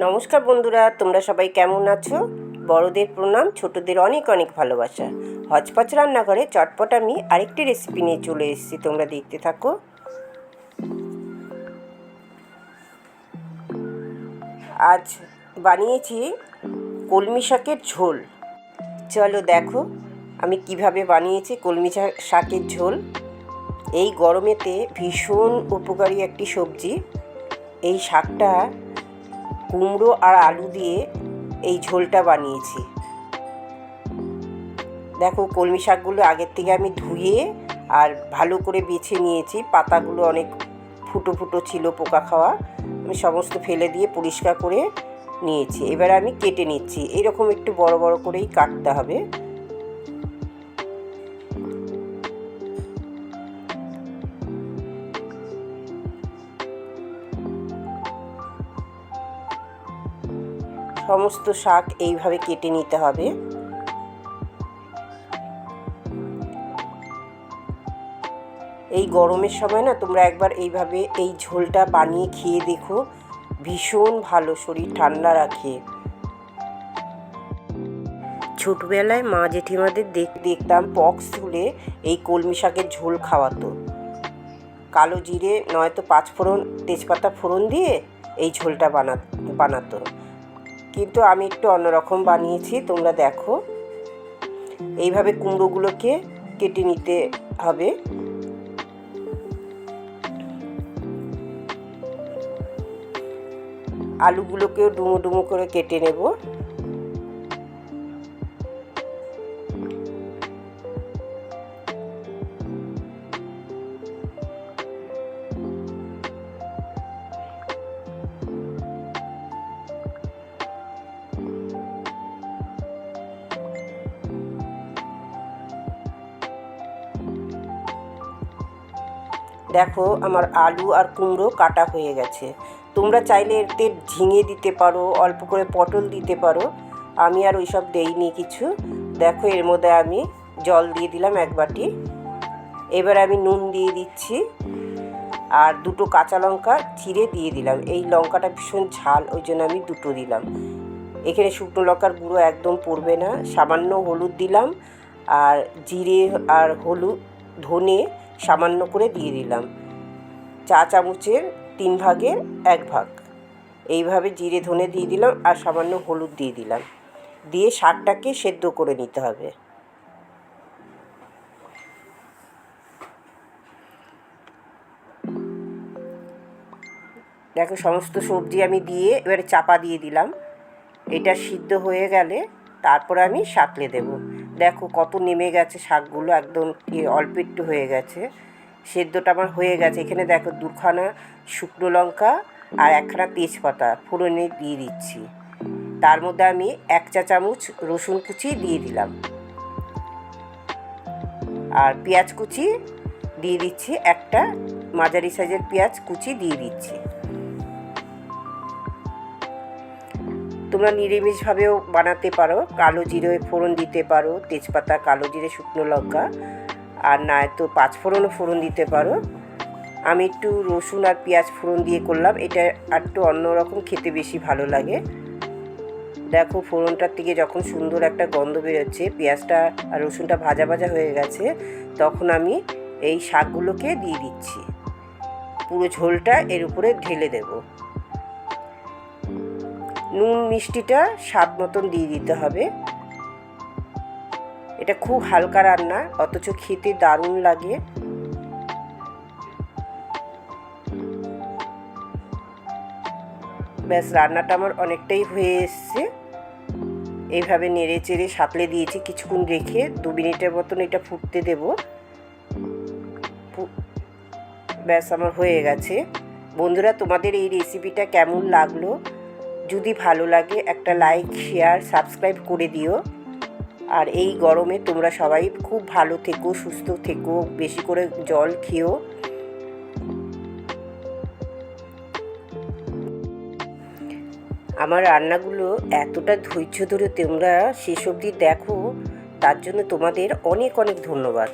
নমস্কার বন্ধুরা, তোমরা সবাই কেমন আছো? বড়দের প্রণাম, ছোটদের অনেক অনেক ভালোবাসা। হচপচ রান্নাঘরে চটপট আমি আরেকটি রেসিপি নিয়ে চলে এসেছি, তোমরা দেখতে থাকো। আজ বানিয়েছি কলমি শাকের ঝোল। চলো দেখো আমি কিভাবে বানিয়েছি কলমি শাকের ঝোল। এই গরমেতে ভীষণ উপকারী একটি সবজি। এই শাকটা কুমড়ো আর আলু দিয়ে এই ঝোলটা বানিয়েছি। দেখো কলমি শাকগুলো আগের থেকে আমি ধুয়ে আর ভালো করে বেছে নিয়েছি। পাতাগুলো অনেক ফুটো ফুটো ছিল, পোকা খাওয়া। আমি সমস্ত ফেলে দিয়ে পরিষ্কার করে নিয়েছি। এবার আমি কেটে নিচ্ছি। এরকম একটু বড় বড় করেই কাটতে হবে। সমস্ত শাক এইভাবে কেটে নিতে হবে। এই গরমের সময় না তোমরা একবার এইভাবে এই ঝোলটা বানিয়ে খেয়ে দেখো, ভীষণ ভালো, শরীর ঠান্ডা রাখে। ছোটবেলায় মা জেঠিমাদের দেখতাম পক্স তুলে এই কলমি শাকের ঝোল খাওয়াতো। কালো জিরে নয়তো পাঁচফোড়ন তেজপাতা ফোড়ন দিয়ে এই ঝোলটা বানাতো। কিন্তু আমি একটু অন্যরকম বানিয়েছি, তোমরা দেখো। এইভাবে কুমড়োগুলোকে কেটে নিতে হবে। আলুগুলোকেও ডুমো ডুমো করে কেটে নেব। দেখো আমার আলু আর কুমড়ো কাটা হয়ে গেছে। তোমরা চাইলে এতে ঝিঙে দিতে পারো, অল্প করে পটল দিতে পারো। আমি আর ওইসব দেইনি কিছু। দেখো এর মধ্যে আমি জল দিয়ে দিলাম 1 বাটি। এবার আমি নুন দিয়ে দিচ্ছি আর 2টো কাঁচা লঙ্কা চিড়ে দিয়ে দিলাম। এই লঙ্কাটা ভীষণ ঝাল, ওই জন্য আমি 2টো দিলাম। এখানে শুকনো লঙ্কার গুঁড়ো একদম পড়বে না। সামান্য হলুদ দিলাম আর জিরে আর হলুদ ধনে সামান্য করে দিয়ে দিলাম। চা চামচের 3 ভাগের 1 ভাগ এইভাবে জিরে ধনে দিয়ে দিলাম আর সামান্য হলুদ দিয়ে দিলাম। দিয়ে শাকটাকে সেদ্ধ করে নিতে হবে। দেখো সমস্ত সবজি আমি দিয়ে এবারে চাপা দিয়ে দিলাম। এটা সিদ্ধ হয়ে গেলে তারপর আমি সাঁতলে দেব। দেখো কত নেমে গেছে শাকগুলো, একদম অল্প একটু হয়ে গেছে। সেদ্ধটা আমার হয়ে গেছে। এখানে দেখো 2খানা শুকনো লঙ্কা আর 1খানা তেজপাতা ফোড়নে দিয়ে দিচ্ছি। তার মধ্যে আমি 1 চা চামচ রসুন কুচি দিয়ে দিলাম আর পেঁয়াজ কুচি দিয়ে দিচ্ছি। একটা মাঝারি সাইজের পেঁয়াজ কুচি দিয়ে দিচ্ছি। তোমরা নিরামিষভাবেও বানাতে পারো। কালো জিরে ফোড়ন দিতে পারো, তেজপাতা, কালো জিরে, শুকনো লঙ্কা, আর নয়তো পাঁচফোড়নও ফোড়ন দিতে পারো। আমি একটু রসুন আর পেঁয়াজ ফোড়ন দিয়ে করলাম। এটা একটু অন্যরকম, খেতে বেশি ভালো লাগে। দেখো ফোড়নটার থেকে যখন সুন্দর একটা গন্ধ বেরোচ্ছে, পেঁয়াজটা আর রসুনটা ভাজা ভাজা হয়ে গেছে, তখন আমি এই শাকগুলোকে দিয়ে দিচ্ছি। পুরো ঝোলটা এর উপরে ঢেলে দেব। নুন মিষ্টিটা স্বাদ মতন দিয়ে দিতে হবে। এটা খুব হালকা রান্না, অথচ খেতে দারুণ লাগে। ব্যাস, রান্নাটা আমার অনেকটাই হয়ে এসছে। এইভাবে নেড়ে চেড়ে সাঁতলে দিয়েছি। কিছুক্ষণ রেখে 2 মিনিটের মতন এটা ফুটতে দেব। ব্যাস আমার হয়ে গেছে। বন্ধুরা, তোমাদের এই রেসিপিটা কেমন লাগলো? যদি ভালো লাগে একটা লাইক, শেয়ার, সাবস্ক্রাইব করে দিও। আর এই গরমে তোমরা সবাই খুব ভালো থেকো, সুস্থ থেকো, বেশি করে জল খেও। আমার রান্নাগুলো এতটা ধৈর্য ধরে তোমরা শেষ অবধি দেখো, তার জন্য তোমাদের অনেক অনেক ধন্যবাদ।